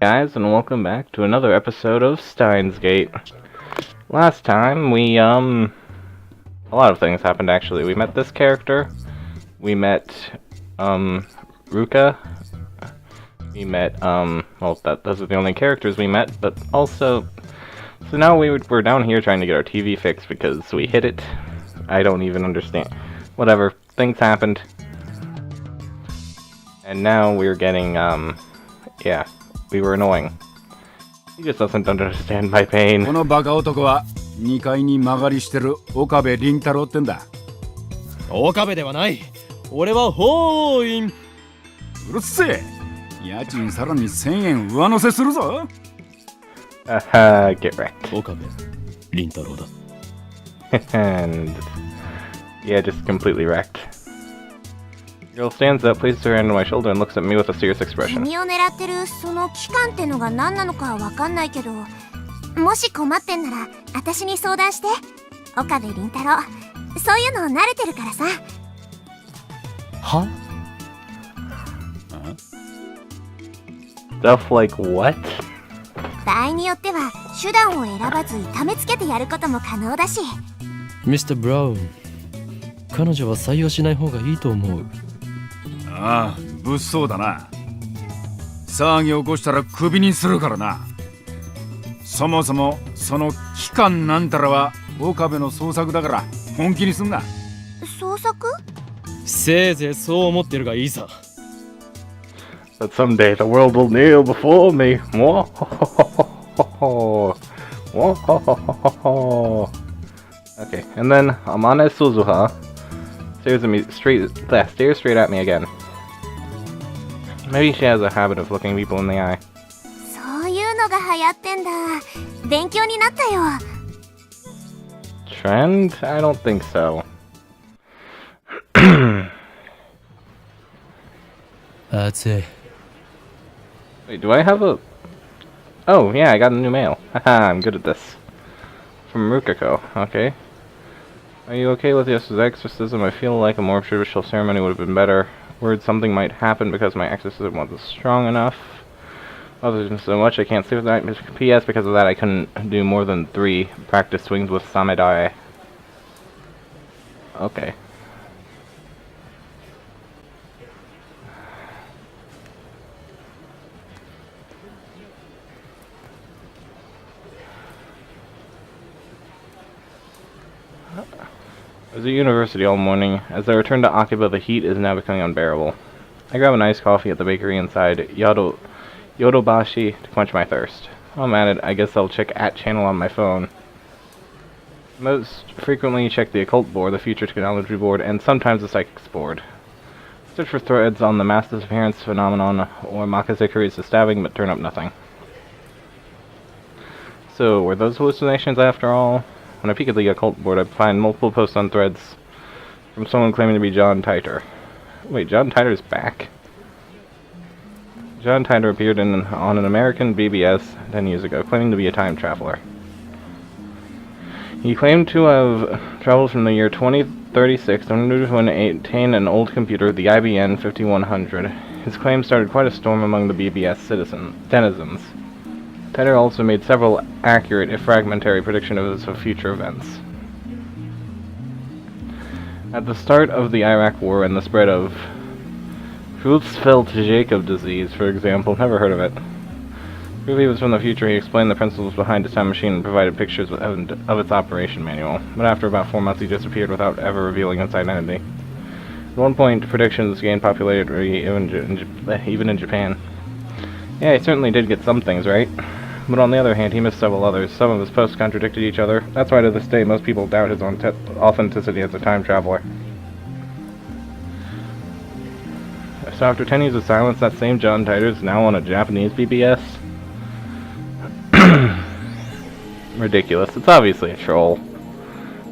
Guys, and welcome back to another episode of Steins Gate. Last time, a lot of things happened actually. We met this character, we met, Ruka, we met, those are the only characters we met, but also, so now we're down here trying to get our TV fixed because we hit it. I don't even understand. Whatever, things happened. And now we're getting, yeah. We were annoying. He just doesn't understand my pain. このバカ男は2階に曲がりしてる岡部倫太郎ってんだ。岡部ではない。俺は法院。うるせえ。家賃さらに1000円上乗せするぞ。Get wrecked. 岡部倫太郎だ。And yeah, just completely wrecked. Girl stands up, places her hand on my shoulder, and looks at me with a serious expression. 君を狙ってるその期間ってのが何なのかわかんないけど、もし困ってんなら私に相談して。岡部倫太郎、そういうの慣れてるからさ。は？Stuff like what? 場合によっては手段を選ばず痛めつけてやることも可能だし。ミスター・ブラウン、彼女は採用しない方がいいと思う。ああ、物騒だな。騒ぎ起こしたらクビにするからな。そもそもその期間なんたらは岡部の捜索だから本気にすんな。捜索？せいぜいそう思ってるがいいさ。But someday the world will kneel before me. Okay, and then Amane Suzuha stares straight at me again. Maybe she has a habit of looking people in the eye. そういうのが流行ってんだ。勉強になったよ。Trend? I don't think so. 暑い。Wait, do I have a... Oh, yeah, I got a new mail. Haha, I'm good at this. From Rukako, okay. Are you okay with yesterday's exorcism? I feel like a more traditional ceremony would have been better. Worried something might happen because my exorcism wasn't strong enough. Other than so much, I can't sleep at night. P.S. Because of that, I couldn't do more than 3 practice swings with Samedai. Okay. I was at university all morning. As I returned to Akiba, the heat is now becoming unbearable. I grab an iced coffee at the bakery inside Yodobashi to quench my thirst. While I'm at it, I guess I'll check @channel on my phone. Most frequently check the occult board, the future technology board, and sometimes the psychics board. Search for threads on the mass disappearance phenomenon or Makazekuri's stabbing, but turn up nothing. So, were those hallucinations after all? When I peek at the occult board, I find multiple posts on threads from someone claiming to be John Titer. Wait, John Titer's back? John Titer appeared on an American BBS 10 years ago, claiming to be a time traveler. He claimed to have traveled from the year 2036 in order to obtain an old computer, the IBM 5100. His claim started quite a storm among the BBS denizens. Titer also made several accurate, if fragmentary, predictions of future events. At the start of the Iraq War and the spread of Creutzfeldt-Jakob disease, for example, never heard of it. Proof he was from the future, he explained the principles behind his time machine and provided pictures of its operation manual. But after about 4 months, he disappeared without ever revealing its identity. At one point, predictions gained popularity even in Japan. Yeah, he certainly did get some things right. But on the other hand, he missed several others. Some of his posts contradicted each other. That's why to this day most people doubt his authenticity as a time traveler. So after 10 years of silence, that same John Titer is now on a Japanese BBS? Ridiculous. It's obviously a troll.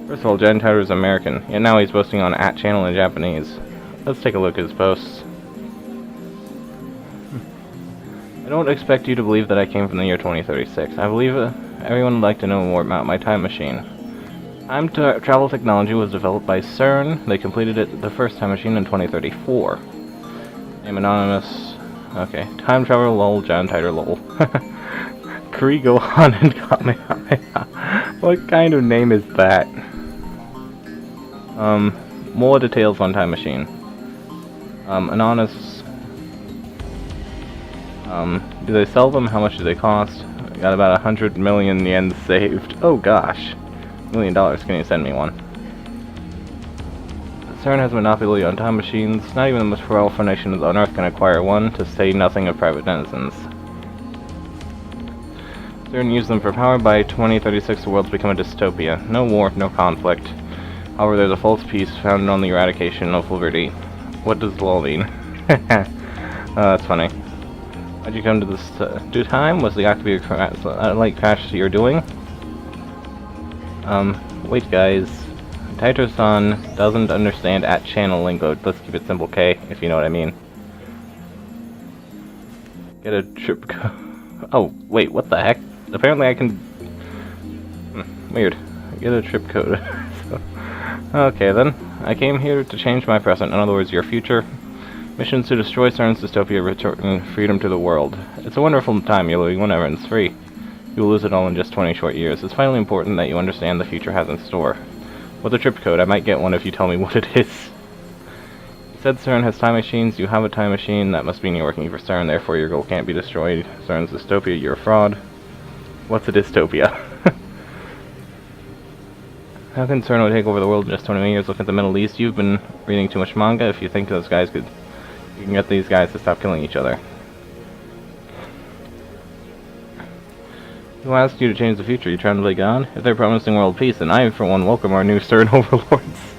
First of all, John Titer is American, yet now he's posting on @channel in Japanese. Let's take a look at his posts. I don't expect you to believe that I came from the year 2036. I believe everyone would like to know more about my time machine. Time travel technology was developed by CERN. They completed it the first time machine in 2034. Name anonymous. Okay, time traveler lol, John Titor lol. Kurigo Han and Kamehameha. What kind of name is that? More details on Time Machine. Anonymous. Do they sell them? How much do they cost? I got about 100 million yen saved. Oh gosh. $1 million, can you send me one? CERN has a monopoly on time machines. Not even the most powerful nations on Earth can acquire one, to say nothing of private denizens. CERN used them for power. By 2036 the world's become a dystopia. No war, no conflict. However, there's a false peace founded on the eradication of liberty. What does LOL mean? That's funny. How'd you come to this due time? Was the act of your light crash you're doing? Wait guys. Taito-san doesn't understand @channel lingo. Let's keep it simple K, if you know what I mean. Get a trip Oh, wait, what the heck? Apparently I can... weird. Get a trip code. Okay then. I came here to change my present, in other words, your future. Missions to destroy CERN's dystopia, return freedom to the world. It's a wonderful time you're living whenever it's free. You will lose it all in just 20 short years. It's finally important that you understand the future has in store. What's a trip code? I might get one if you tell me what it is. You said CERN has time machines. You have a time machine. That must mean you're working for CERN, therefore your goal can't be destroyed. CERN's dystopia, you're a fraud. What's a dystopia? How can CERN take over the world in just 20 years? Look at the Middle East. You've been reading too much manga. If you think those guys could... you can get these guys to stop killing each other. Who asked you to change the future? You trying to play God? If they're promising world peace, then I, for one, welcome our new CERN overlords.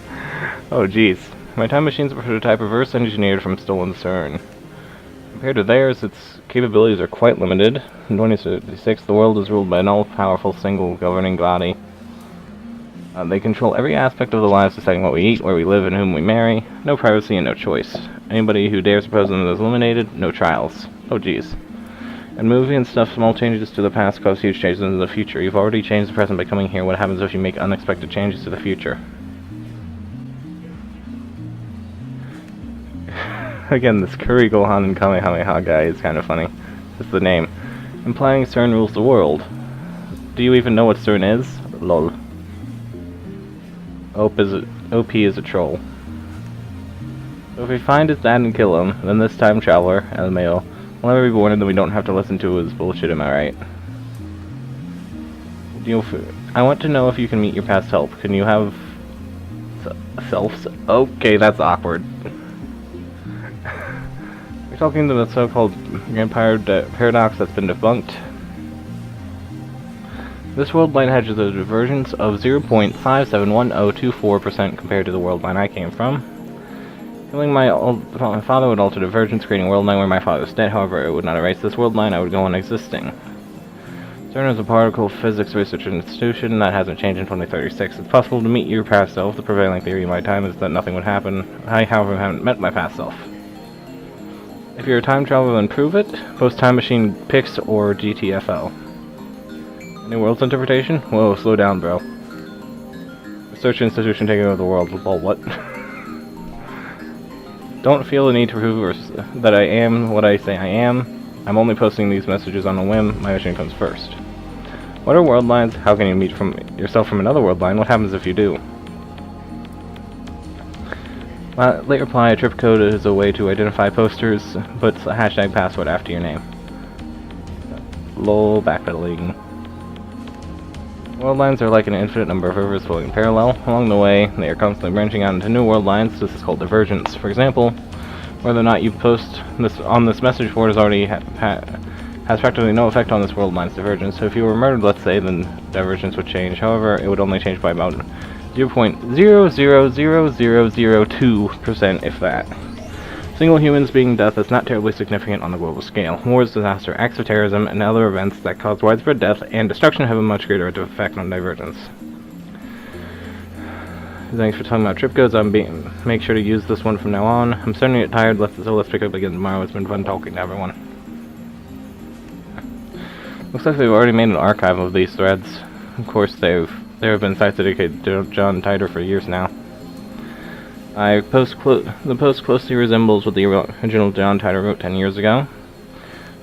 Oh jeez. My time machine's a prototype reverse engineered from stolen CERN. Compared to theirs, its capabilities are quite limited. In 2036, the world is ruled by an all-powerful single governing body. They control every aspect of the lives, deciding what we eat, where we live, and whom we marry. No privacy and no choice. Anybody who dares oppose them is eliminated. No trials. Oh jeez. And movie and stuff, small changes to the past cause huge changes into the future. You've already changed the present by coming here. What happens if you make unexpected changes to the future? Again, this Curry Gohan and Kamehameha guy is kind of funny. Just the name. Implying CERN rules the world. Do you even know what CERN is? Lol. OP is a troll. So if we find his dad and kill him, then this time traveler, LMAO, will never be born, and then we don't have to listen to his bullshit, am I right? I want to know if you can meet your past self. Can you have... selves? Okay, that's awkward. We're talking to the so-called vampire paradox that's been debunked. This world line has a divergence of 0.571024% compared to the world line I came from. Killing my father would alter divergence, creating a world line where my father is dead. However, it would not erase this world line. I would go on existing. CERN is a particle physics research institution that hasn't changed in 2036. It's possible to meet your past self. The prevailing theory in my time is that nothing would happen. I, however, haven't met my past self. If you're a time traveler, then prove it. Post Time Machine pics or GTFO. New World's interpretation? Whoa, slow down, bro. Research institution taking over the world. Well, what? Don't feel the need to prove that I am what I say I am. I'm only posting these messages on a whim. My mission comes first. What are world lines? How can you meet yourself from another world line? What happens if you do? Late reply, a trip code is a way to identify posters, but a hashtag password after your name. Lol, backpedaling. World lines are like an infinite number of rivers flowing parallel. Along the way, they are constantly branching out into new world lines. This is called divergence. For example, whether or not you post this on this message board has practically no effect on this world line's divergence. So if you were murdered, let's say, then divergence would change. However, it would only change by about 0.00002%, if that. Single humans being death is not terribly significant on the global scale. Wars, disaster, acts of terrorism, and other events that cause widespread death and destruction have a much greater effect on divergence. Thanks for talking about trip codes. Make sure to use this one from now on. I'm starting to get tired, so let's pick up again tomorrow. It's been fun talking to everyone. Looks like they've already made an archive of these threads. Of course, there have been sites dedicated to John Titor for years now. The post closely resembles what the original John Titor wrote 10 years ago.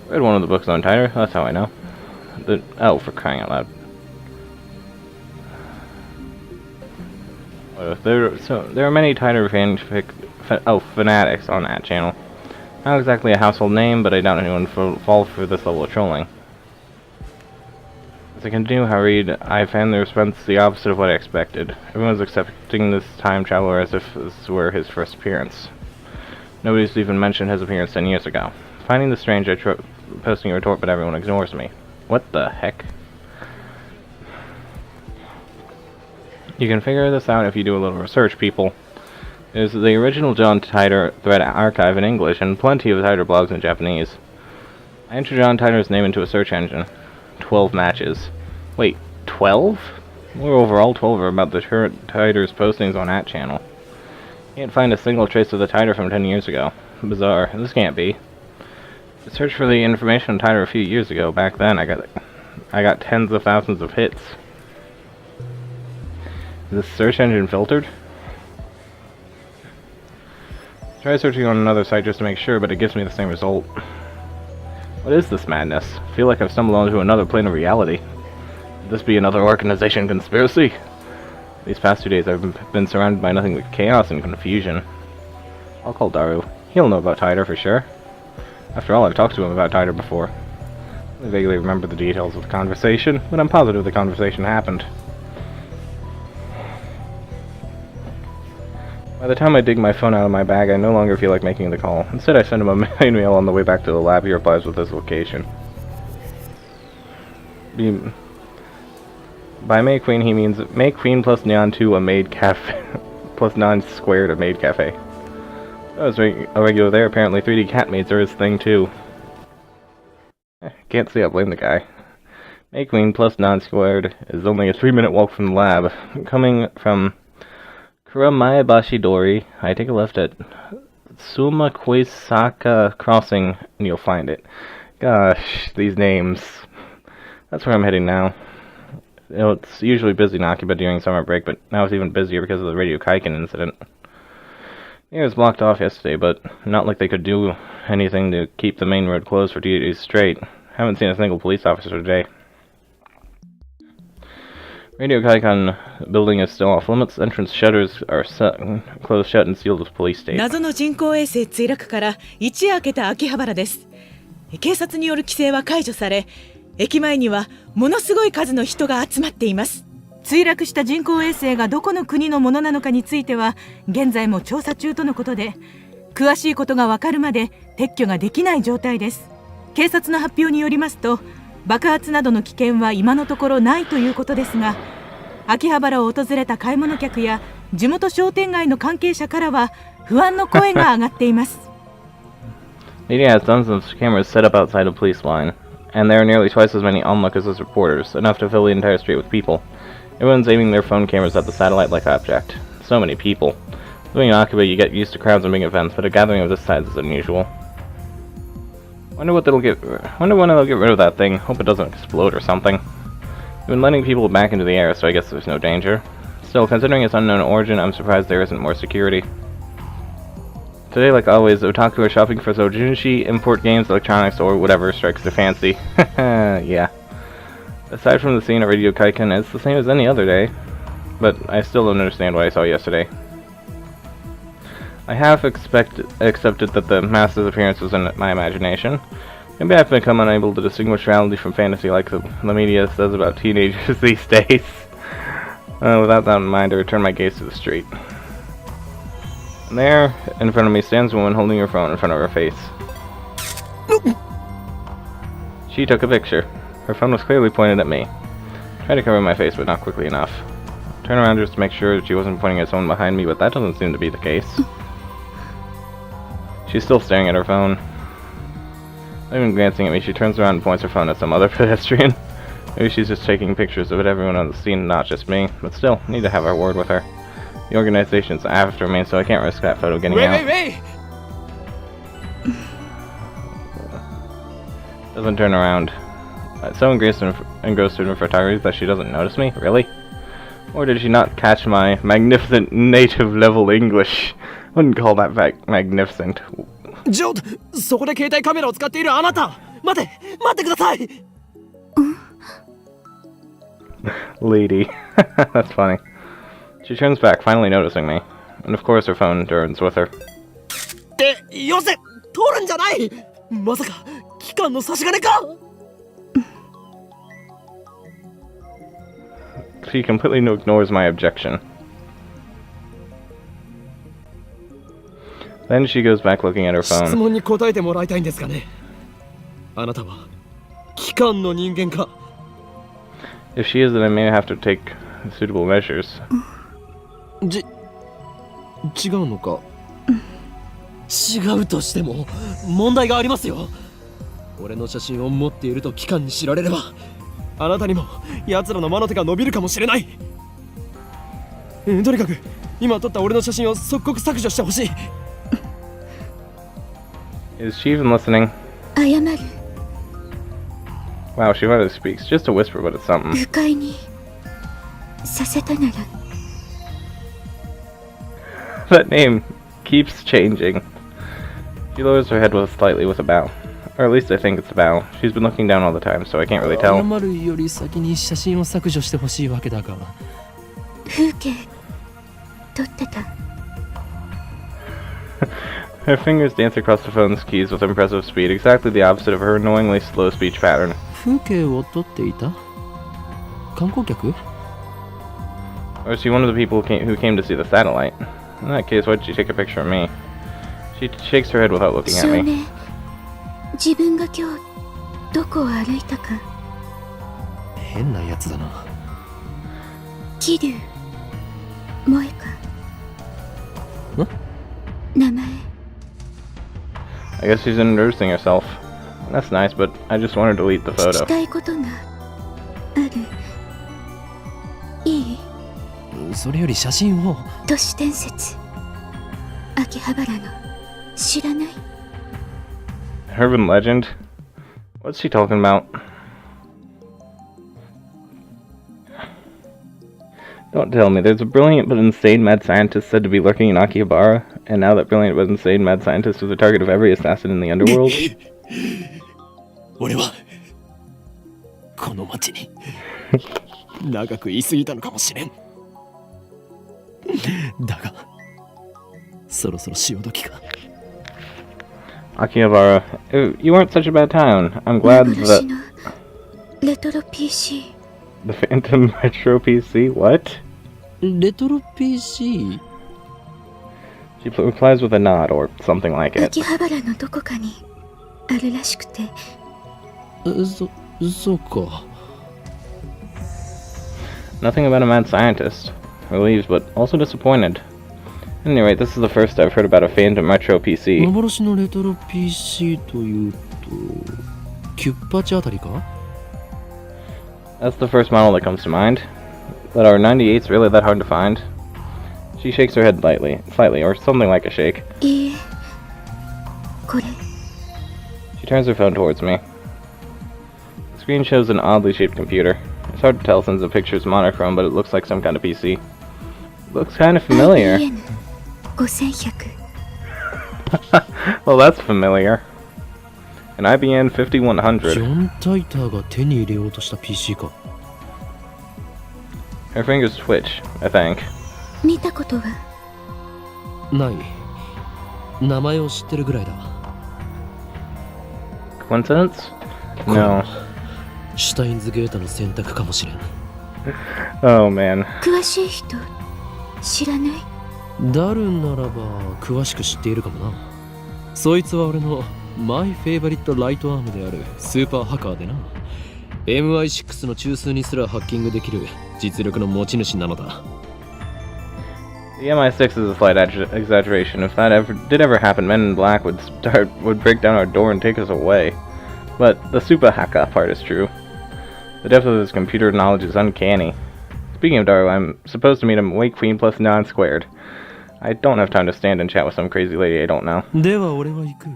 Read one of the books on Tiger, that's how I know. Oh, for crying out loud. There are many Tiger fanatics on that channel. Not exactly a household name, but I doubt anyone would fall for this level of trolling. As I continue I read, I found the response the opposite of what I expected. Everyone's accepting this time traveler as if this were his first appearance. Nobody's even mentioned his appearance 10 years ago. Finding this strange, I posting a retort, but everyone ignores me. What the heck? You can figure this out if you do a little research, people. There's the original John Titor thread archive in English, and plenty of Titor blogs in Japanese. I entered John Titor's name into a search engine. 12 matches. Wait, 12? Moreover, all 12 are about the current Titor's postings on that channel. Can't find a single trace of the Titor from 10 years ago. Bizarre. This can't be. I searched for the information on Titor a few years ago. Back then, I got tens of thousands of hits. Is this search engine filtered? Try searching on another site just to make sure, but it gives me the same result. What is this madness? I feel like I've stumbled onto another plane of reality. Could this be another organization conspiracy? These past 2 days I've been surrounded by nothing but chaos and confusion. I'll call Daru. He'll know about Titor for sure. After all, I've talked to him about Titor before. I vaguely remember the details of the conversation, but I'm positive the conversation happened. By the time I dig my phone out of my bag, I no longer feel like making the call. Instead, I send him a mail on the way back to the lab. He replies with his location. By May Queen, he means May Queen plus Neon 2 a maid cafe, plus 9 squared a maid cafe. That was a regular there. Apparently 3D cat maids are his thing too. Can't say I blame the guy. May Queen plus 9 squared is only a 3-minute walk from the lab. Coming from Kuramayabashi Dori, I take a left at Sumakuisaka Crossing, and you'll find it. Gosh, these names. That's where I'm heading now. You know, it's usually busy in Akiba during summer break, but now it's even busier because of the Radio Kaiken incident. It was blocked off yesterday, but not like they could do anything to keep the main road closed for 2 days straight. Haven't seen a single police officer today. Radio Kaikan building is still off limits. Entrance shutters are closed shut and sealed with police tape. 謎の人工衛星墜落から一夜明けた秋葉原です。警察による規制は解除され、駅前にはものすごい数の人が集まっています。墜落した人工衛星がどこの国のものなのかについては現在も調査中とのことで、詳しいことがわかるまで撤去ができない状態です。警察の発表によりますと、爆発などの危険は今のところないということですが、秋葉原を訪れた買い物客や地元商店街の関係者からは不安の声が上がっています。Media has dozens of cameras set up outside the police line, and there are nearly twice as many onlookers as reporters, enough to fill the entire street with people. Everyone's aiming their phone cameras at the satellite-like object. So many people. Living in Akiba, you get used to crowds and big events, but a gathering of this size is unusual. Wonder when they'll get rid of that thing. Hope it doesn't explode or something. They've been letting people back into the air, so I guess there's no danger. Still, considering its unknown origin, I'm surprised there isn't more security. Today, like always, otaku are shopping for Sojunshi, import games, electronics, or whatever strikes their fancy. Yeah. Aside from the scene at Radio Kaiken, it's the same as any other day. But I still don't understand what I saw yesterday. I half accepted that the mass disappearance was in my imagination. Maybe I've become unable to distinguish reality from fantasy like the media says about teenagers these days. Without that in mind, I return my gaze to the street. And there, in front of me, stands a woman holding her phone in front of her face. She took a picture. Her phone was clearly pointed at me. I tried to cover my face, but not quickly enough. I turned around just to make sure she wasn't pointing at someone behind me, but that doesn't seem to be the case. She's still staring at her phone. Not even glancing at me, she turns around and points her phone at some other pedestrian. Maybe she's just taking pictures of everyone on the scene, not just me. But still, need to have a word with her. The organization's after me, so I can't risk that photo getting out. Wait! Doesn't turn around. So engrossed in her photography that she doesn't notice me? Really? Or did she not catch my magnificent native-level English? Wouldn't call that magnificent. ジョー、そこで携帯カメラを使っているあなた、待ってください。Lady. That's funny. She turns back, finally noticing me. And of course her phone turns with her. ってよせ、取るんじゃない。まさか期間の差し金か。She completely ignores my objection. Then she goes back looking at her 質 phone. 問に答えてもらいたいんですかね。あなたは機関の人間か。 If she is, then I may have to take suitable measures. 違うのか。違うとしても問題がありますよ。俺の写真を持っていると機関に知られれば、あなたにも奴らの魔の手が伸びるかもしれない。とにかく今撮った俺の写真を即刻削除してほしい。 Is she even listening? 謝る。 Wow, she finally speaks. Just a whisper, but it's something. 不快にさせたなら。 That name keeps changing. She lowers her head slightly with a bow. Or at least I think it's a bow. She's been looking down all the time, so I can't really tell. 謝るより先に写真を削除してほしいわけだが。風景撮ってた。 Her fingers dance across the phone's keys with impressive speed, exactly the opposite of her annoyingly slow speech pattern. 風景を撮っていた？観光客？ Or is she one of the people who came to see the satellite? In that case, why did she take a picture of me? She shakes her head without looking at 少 me. 年、自分が今日どこを歩いたか。変なやつだな。桐生、萌えか。名前。 I guess she's introducing herself. That's nice, but I just want her to delete the 聞き photo. たいことがある。いい？それより写真を。都市伝説。秋葉原の知らない？ Urban legend? What's she talking about? Don't tell me, there's a brilliant but insane mad scientist said to be lurking in Akihabara, and now that brilliant but insane mad scientist is the target of every assassin in the underworld? 俺はこの町に長く居すぎたのかもしれん。だがそろそろ潮時か。 Akihabara, you weren't such a bad town. I'm glad 幻 that のレトロ PC。 the Phantom Metro PC, what? レトロ PC？ She replies with a nod or something like it. 秋葉原のどこかにあるらしくて。そうか。 Nothing about a mad scientist. Relieved, but also disappointed. At any rate, this is the first I've heard about a Phantom Retro PC. 幻のレトロ PC というとキュッパチあたりか？ That's the first model that comes to mind. But are 98s really that hard to find? She shakes her head slightly, or something like a shake. いいえ、これ。 She turns her phone towards me. The screen shows an oddly shaped computer. It's hard to tell since the picture is monochrome, but it looks like some kind of PC. It looks kind of familiar. IBM 5100。 Well, that's familiar. An IBM ジ 5100. ョン・タイターが手に入れようとした PC か。 Her fingers twitch, I think. 見たことは？ない。名前を知ってるぐらいだ。 Coincidence? No. シュタインズゲートの選択かもしれん。 Oh man. 詳しい人知らない？ダルンならば詳しく知っているかもな。そいつは俺のマイフェイバリットライトアームであるスーパーハッカーでな。 MI6 の中枢にすらハッキングできる実力の持ち主なのだ。 The MI6 is a slight exaggeration. If that did ever happen, Men in Black would break down our door and take us away. But the super hacker part is true. The depth of his computer knowledge is uncanny. Speaking of Daru, I'm supposed to meet him Wake Queen plus 9 squared. I don't have time to stand and chat with some crazy lady I don't know. では俺は行く。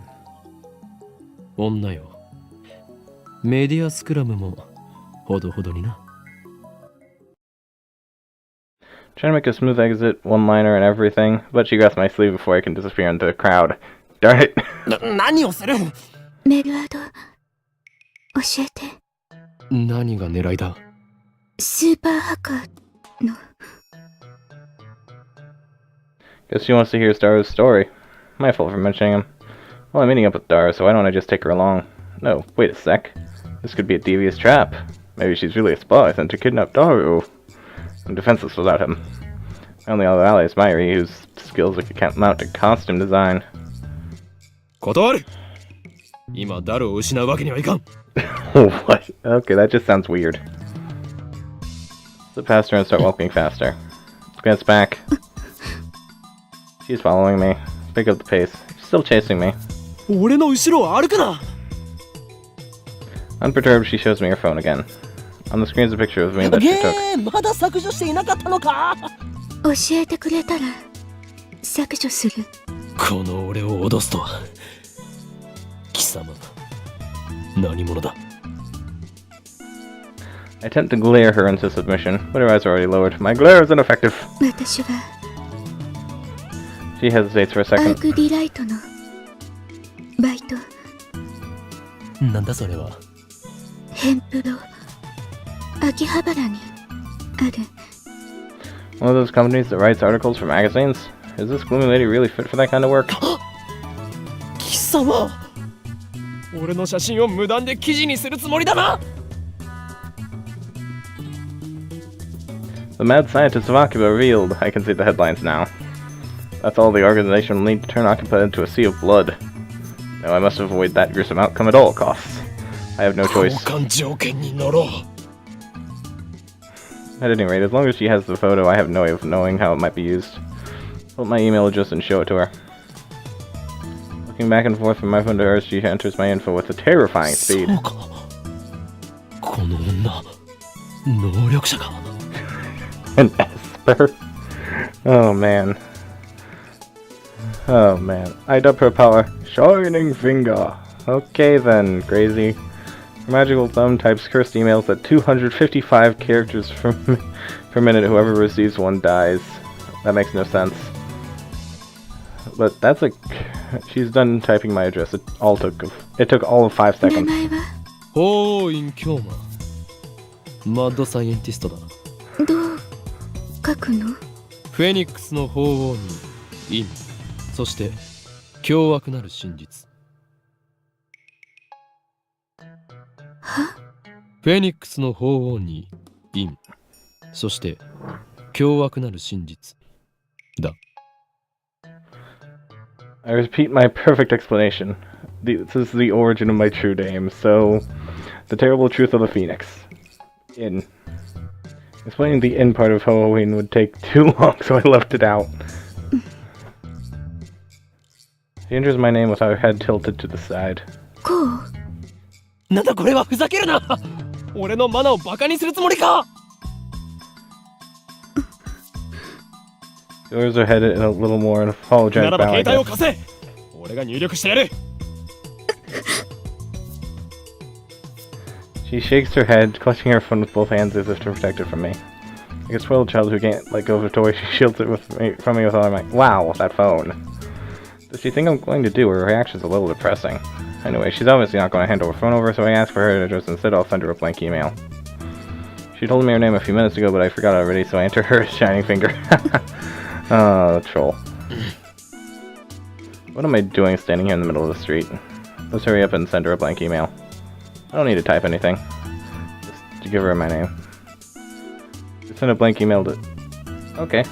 女よ。メディアスクラムもほどほどにな。 Trying to make a smooth exit, one-liner and everything, but she grasps my sleeve before I can disappear into the crowd. Darn it. 何をする？メルアド教えて。何が狙いだ？スーパーハッカーの。 Guess she wants to hear Dara's story. My fault for mentioning him. Well, I'm meeting up with Dara, so why don't I just take her along? No, wait a sec. This could be a devious trap. Maybe she's really a spy sent to kidnap Daru. I'm defenseless without him. My only other ally is Mairi, whose skills amount to costume design. 断る。今ダルを失うわけにはいかん。What? Okay, that just sounds weird. Slip past her and start walking faster. Glance back. She's following me. Pick up the pace. She's still chasing me. 俺の後ろを歩くな。Unperturbed, she shows me her phone again. On the screen is a picture of me that she took. まだ削除していなかったのか。教えてくれたら削除する。この俺を脅すとは。貴様、何者だ。I attempt to glare her into submission, but her eyes are already lowered. My glare is ineffective. 私は She hesitates for a アー second. クディライトのバイト。なんだそれは。ヘンプロ秋葉原にある。 One of those companies that writes articles for magazines? Is this gloomy lady really fit for that kind of work? 貴様、俺の写真を無断で記事にするつもりだな。 The mad scientist of Akiba revealed. I can see the headlines now. That's all the organization will need to turn Akiba into a sea of blood. No, I must avoid that gruesome outcome at all costs. I have no choice. 交換条件に乗ろう。 At any rate, as long as she has the photo, I have no way of knowing how it might be used. Pull up my email address and show it to her. Looking back and forth from my phone to hers, she enters my info with a terrifying speed. そうか。この女、能力者か。An Esper? Oh man. Oh man. I dub her power Shining Finger. Okay then, crazy. Her magical thumb types cursed emails at 255 characters per minute. Whoever receives one dies. That makes no sense. But that's like... She's done typing my address. It took all of 5 名 seconds. 前はホーイン・キョーマ。マッドサイエンティストだ。どう書くの？フェニックスの鳳凰に陰、そして凶悪なる真実。は？フェニックスの鳳凰に陰、そして凶悪なる真実だ。I repeat my perfect explanation. This is the origin of my true name, so... The terrible truth of the Phoenix. In. Explaining the in part of Halloween would take too long, so I left it out. She enters my name with her head tilted to the side. こう？なんだこれは、ふざけるな。俺のマナをバカにするつもりか。 She lowers her head in a little more and な apologizes らば bow, 携 I 帯を guess. 貸せ。俺が入力してやる。 She shakes her head, clutching her phone with both hands as if to protect it from me. Like a spoiled child who can't let go of a toy, she shields it from me with all her might. Wow, that phone. Does she think I'm going to do? Her reaction's a little depressing. Anyway, she's obviously not going to hand her phone over, so I ask for her address. Instead, I'll send her a blank email. She told me her name a few minutes ago, but I forgot already, so I enter her shining finger. Oh, troll. What am I doing standing here in the middle of the street? Let's hurry up and send her a blank email. I don't need to type anything. Just to give her my name. Just send a blank email to... Okay.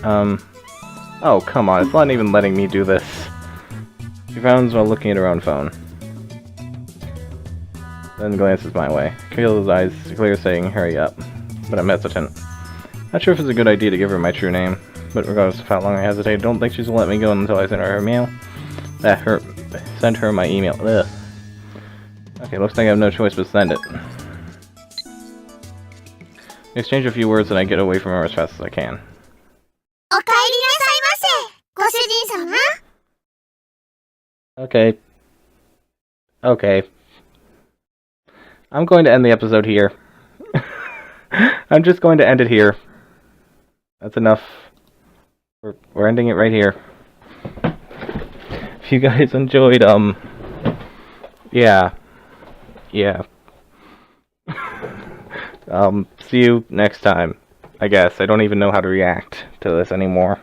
Oh, come on. It's not even letting me do this. She frowns while looking at her own phone. Then glances my way. Kayla's eyes clear, saying, hurry up. But I'm hesitant. Not sure if it's a good idea to give her my true name. But regardless of how long I hesitate, I don't think she's gonna let me go until I send her mail. Send her my email. Ugh. Okay, looks like I have no choice but send it. We exchange a few words and I get away from her as fast as I can. お帰りなさいませ、ご主人様。 Okay. Okay. I'm going to end the episode here. I'm just going to end it here. That's enough. We're ending it right here. If you guys enjoyed, yeah. Yeah. See you next time. I guess. I don't even know how to react to this anymore.